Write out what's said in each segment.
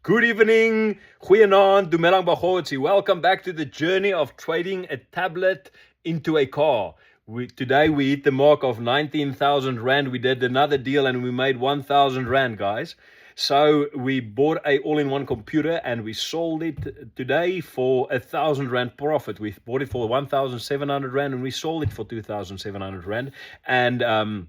Good evening, goeienaand, Dumelang Bagotsi. Welcome back to the journey of trading a tablet into a car. Today we hit the mark of 19,000 Rand. We did another deal and we made 1,000 Rand, guys. So we bought a all-in-one computer and we sold it today for 1,000 Rand profit. We bought it for 1,700 Rand and we sold it for 2,700 Rand. And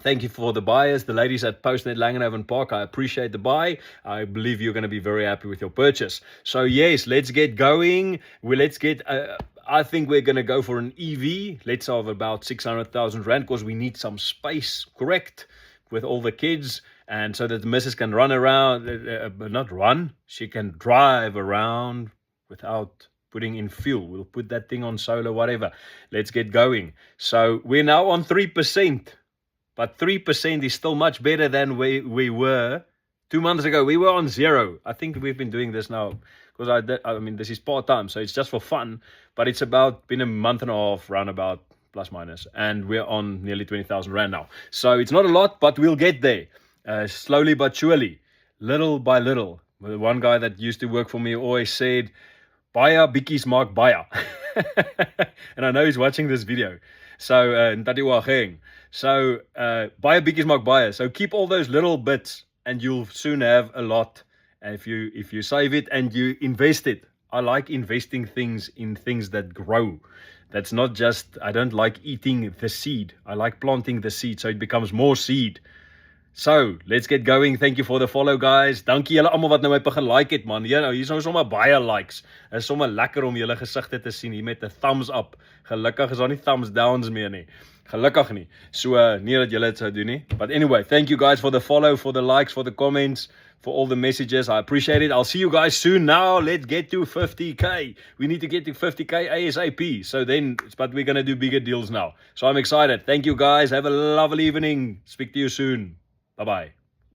thank you for the buyers, the ladies at Postnet Langenhaven Park. I appreciate the buy. I believe you're going to be very happy with your purchase. So yes, let's get going. I think we're going to go for an EV. Let's have about 600,000 Rand because we need some space, correct, with all the kids. And so that the missus can run around, not run, she can drive around without putting in fuel. We'll put that thing on solar, whatever. Let's get going. So we're now on 3%. But 3% is still much better than we were 2 months ago. We were on 0. I think we've been doing this now because I mean, this is part-time, so it's just for fun. But it's been a month and a half, roundabout, plus minus. And we're on nearly 20,000 Rand now. So it's not a lot, but we'll get there. Slowly but surely, little by little. One guy that used to work for me always said, Baie bietjies maak baie. And I know he's watching this video. So, So, baie bietjies maak baie. So keep all those little bits and you'll soon have a lot. And if you save it and you invest it. I like investing things in things that grow. That's not just, I don't like eating the seed. I like planting the seed so it becomes more seed. So, let's get going. Thank you for the follow, guys. Dankie julle almal wat nou my begin like het, man. Hier is nou sommer baie likes. Is sommer lekker om julle gesigte te sien hier met 'n thumbs up. Gelukkig is daar nie thumbs downs meer nie. Gelukkig nie. So, nie dat julle dit sou doen nie. But anyway, thank you guys for the follow, for the likes, for the comments, for all the messages. I appreciate it. I'll see you guys soon. Now, let's get to 50K. We need to get to 50K ASAP. So but we're going to do bigger deals now. So I'm excited. Thank you guys. Have a lovely evening. Speak to you soon. Bye-bye.